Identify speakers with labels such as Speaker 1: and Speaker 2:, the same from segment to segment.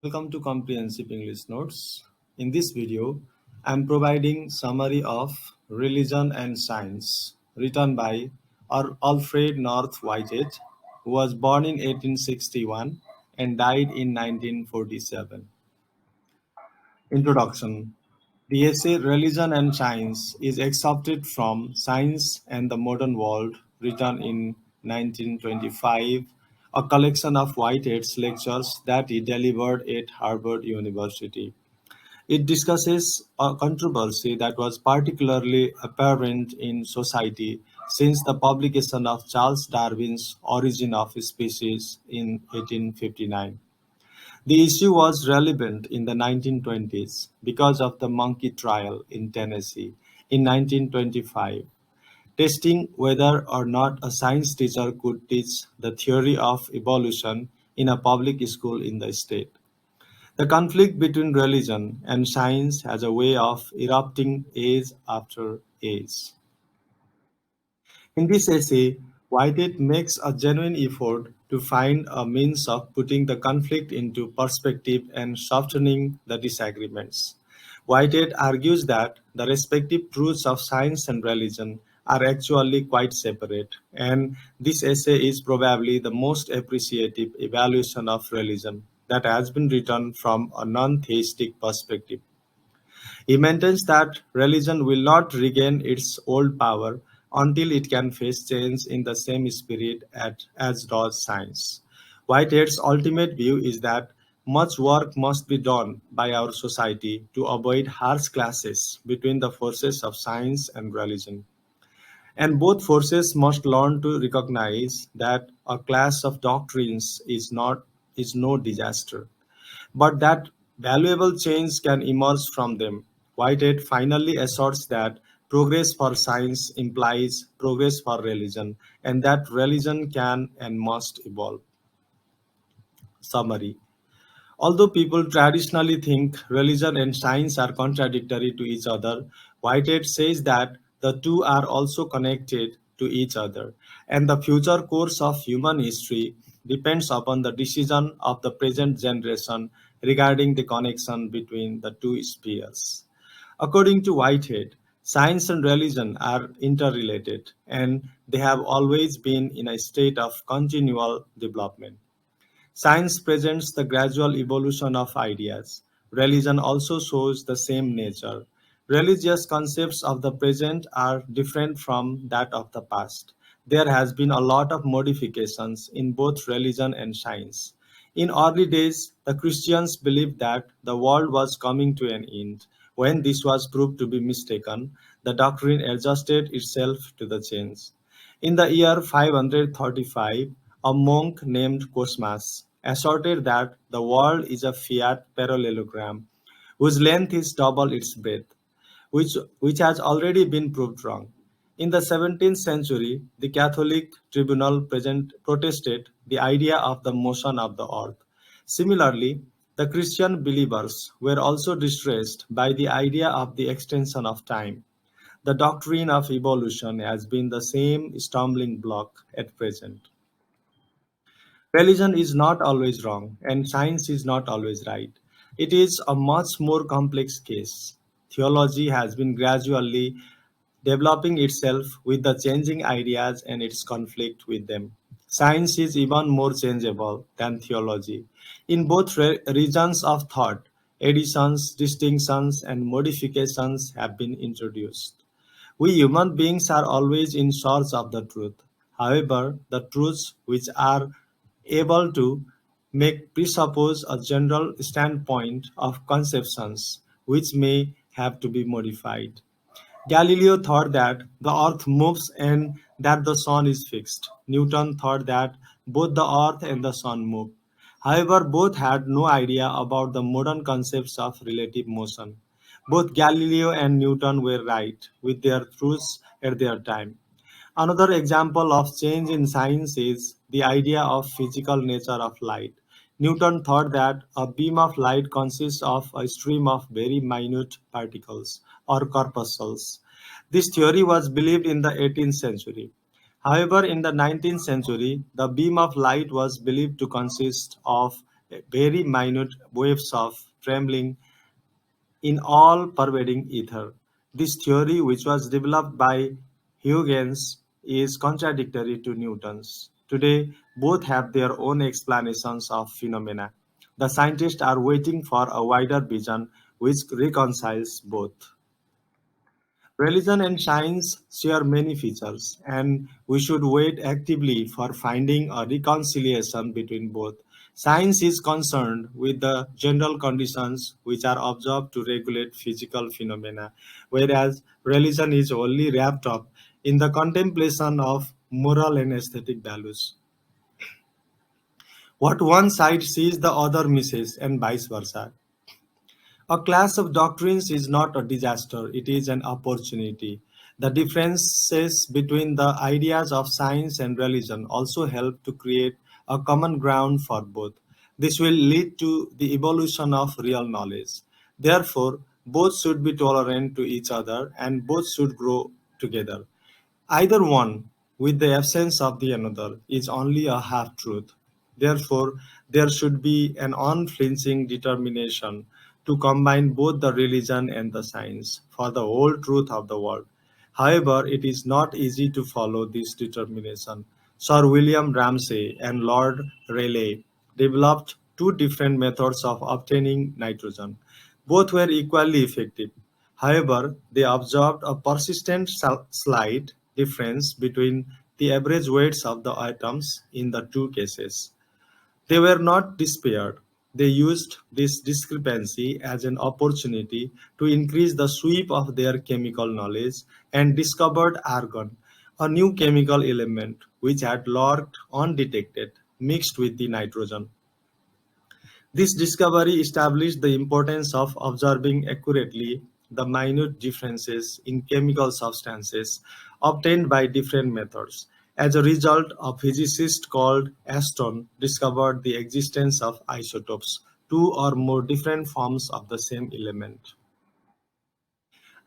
Speaker 1: Welcome to Comprehensive English Notes. In this video, I am providing summary of Religion and Science written by Alfred North Whitehead, who was born in 1861 and died in 1947. Introduction. The essay Religion and Science is excerpted from Science and the Modern World, written in 1925, a collection of Whitehead's lectures that he delivered at Harvard University. It discusses a controversy that was particularly apparent in society since the publication of Charles Darwin's Origin of Species in 1859. The issue was relevant in the 1920s because of the monkey trial in Tennessee in 1925, testing whether or not a science teacher could teach the theory of evolution in a public school in the state. The conflict between religion and science has a way of erupting age after age. In this essay, Whitehead makes a genuine effort to find a means of putting the conflict into perspective and softening the disagreements. Whitehead argues that the respective truths of science and religion are actually quite separate, and this essay is probably the most appreciative evaluation of religion that has been written from a non theistic perspective. He maintains that religion will not regain its old power until it can face change in the same spirit as does science. Whitehead's ultimate view is that much work must be done by our society to avoid harsh clashes between the forces of science and religion. And both forces must learn to recognize that a clash of doctrines is no disaster, but that valuable change can emerge from them. Whitehead finally asserts that progress for science implies progress for religion, and that religion can and must evolve. Summary. Although people traditionally think religion and science are contradictory to each other, Whitehead says that the two are also connected to each other, and the future course of human history depends upon the decision of the present generation regarding the connection between the two spheres. According to Whitehead, science and religion are interrelated, and they have always been in a state of continual development. Science presents the gradual evolution of ideas. Religion also shows the same nature. Religious concepts of the present are different from that of the past. There has been a lot of modifications in both religion and science. In early days, the Christians believed that the world was coming to an end. When this was proved to be mistaken, the doctrine adjusted itself to the change. In the year 535, a monk named Cosmas asserted that the world is a fiat parallelogram whose length is double its breadth, which has already been proved wrong. In the 17th century, the Catholic tribunal protested the idea of the motion of the earth. Similarly, the Christian believers were also distressed by the idea of the extension of time. The doctrine of evolution has been the same stumbling block at present. Religion is not always wrong, and science is not always right. It is a much more complex case. Theology has been gradually developing itself with the changing ideas and its conflict with them. Science is even more changeable than theology. In both regions of thought, additions, distinctions, and modifications have been introduced. We human beings are always in search of the truth. However, the truths which are able to make presuppose a general standpoint of conceptions which may have to be modified. Galileo thought that the earth moves and that the sun is fixed. Newton thought that both the earth and the sun move. However, both had no idea about the modern concepts of relative motion. Both Galileo and Newton were right with their truths at their time. Another example of change in science is the idea of physical nature of light. Newton thought that a beam of light consists of a stream of very minute particles or corpuscles. This theory was believed in the 18th century. However, in the 19th century, the beam of light was believed to consist of very minute waves of trembling in all pervading ether. This theory, which was developed by Huygens, is contradictory to Newton's. Today, both have their own explanations of phenomena. The scientists are waiting for a wider vision which reconciles both. Religion and science share many features, and we should wait actively for finding a reconciliation between both. Science is concerned with the general conditions which are observed to regulate physical phenomena, whereas religion is only wrapped up in the contemplation of moral and aesthetic values. What one side sees, the other misses, and vice versa. A clash of doctrines is not a disaster, it is an opportunity. The differences between the ideas of science and religion also help to create a common ground for both. This will lead to the evolution of real knowledge. Therefore, both should be tolerant to each other and both should grow together. Either one, with the absence of the another, is only a half truth. Therefore, there should be an unflinching determination to combine both the religion and the science for the whole truth of the world. However, it is not easy to follow this determination. Sir William Ramsay and Lord Rayleigh developed two different methods of obtaining nitrogen. Both were equally effective. However, they observed a persistent slight difference between the average weights of the atoms in the two cases. They were not despaired. They used this discrepancy as an opportunity to increase the sweep of their chemical knowledge and discovered argon, a new chemical element which had lurked undetected, mixed with the nitrogen. This discovery established the importance of observing accurately the minute differences in chemical substances obtained by different methods. As a result, a physicist called Aston discovered the existence of isotopes, two or more different forms of the same element.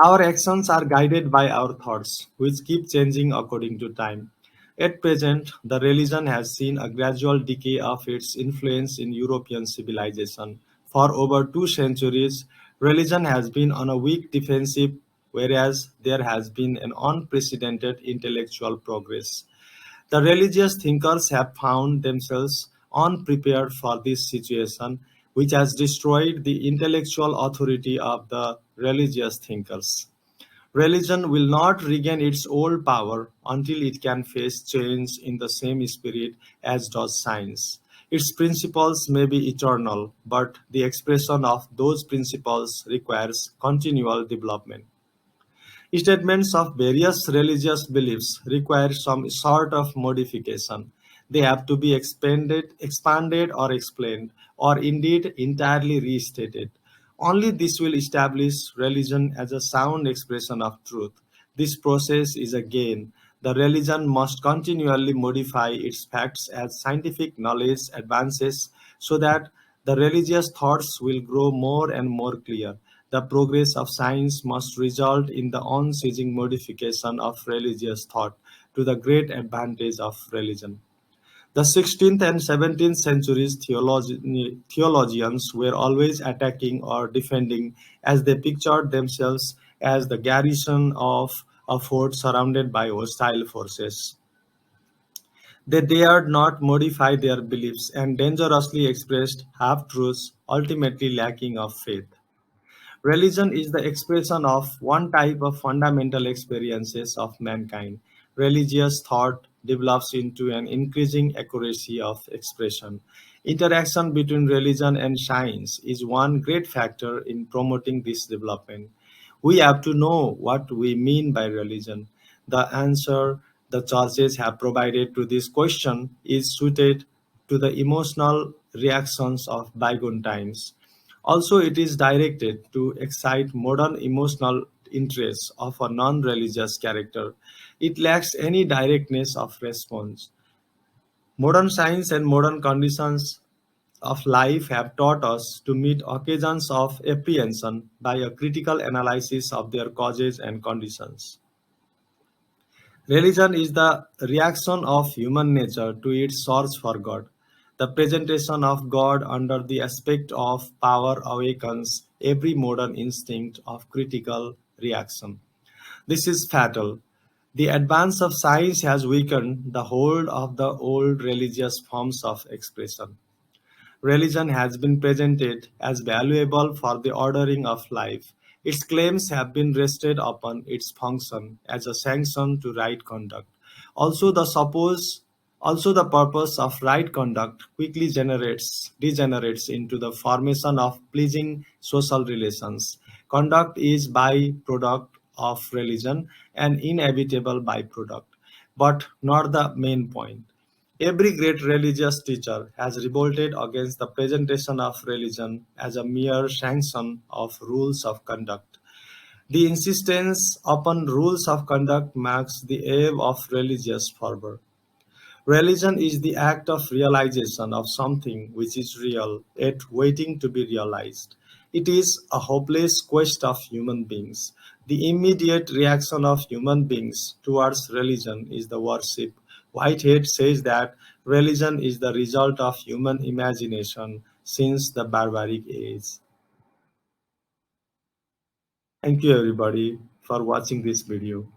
Speaker 1: Our actions are guided by our thoughts, which keep changing according to time. At present, the religion has seen a gradual decay of its influence in European civilization. For over 2 centuries, religion has been on a weak defensive, whereas there has been an unprecedented intellectual progress. The religious thinkers have found themselves unprepared for this situation, which has destroyed the intellectual authority of the religious thinkers. Religion will not regain its old power until it can face change in the same spirit as does science. Its principles may be eternal, but the expression of those principles requires continual development. Statements of various religious beliefs require some sort of modification. They have to be expanded or explained, or indeed entirely restated. Only this will establish religion as a sound expression of truth. This process is a gain. The religion must continually modify its facts as scientific knowledge advances so that the religious thoughts will grow more and more clear. The progress of science must result in the unceasing modification of religious thought to the great advantage of religion. The 16th and 17th centuries theologians were always attacking or defending as they pictured themselves as the garrison of a fort surrounded by hostile forces. They dared not modify their beliefs and dangerously expressed half truths, ultimately lacking of faith. Religion is the expression of one type of fundamental experiences of mankind. Religious thought develops into an increasing accuracy of expression. Interaction between religion and science is one great factor in promoting this development. We have to know what we mean by religion. The answer the churches have provided to this question is suited to the emotional reactions of bygone times. Also, it is directed to excite modern emotional interests of a non religious character. It lacks any directness of response. Modern science and modern conditions of life have taught us to meet occasions of apprehension by a critical analysis of their causes and conditions. Religion is the reaction of human nature to its search for God. The presentation of God under the aspect of power awakens every modern instinct of critical reaction. This is fatal. The advance of science has weakened the hold of the old religious forms of expression. Religion has been presented as valuable for the ordering of life. Its claims have been rested upon its function as a sanction to right conduct. Also, the suppose also the purpose of right conduct quickly degenerates into the formation of pleasing social relations. Conduct is byproduct of religion, an inevitable byproduct, but not the main point. Every great religious teacher has revolted against the presentation of religion as a mere sanction of rules of conduct. The insistence upon rules of conduct marks the eve of religious fervor. Religion is the act of realization of something which is real, yet waiting to be realized. It is a hopeless quest of human beings. The immediate reaction of human beings towards religion is the worship. Whitehead says that religion is the result of human imagination since the barbaric age. Thank you everybody for watching this video.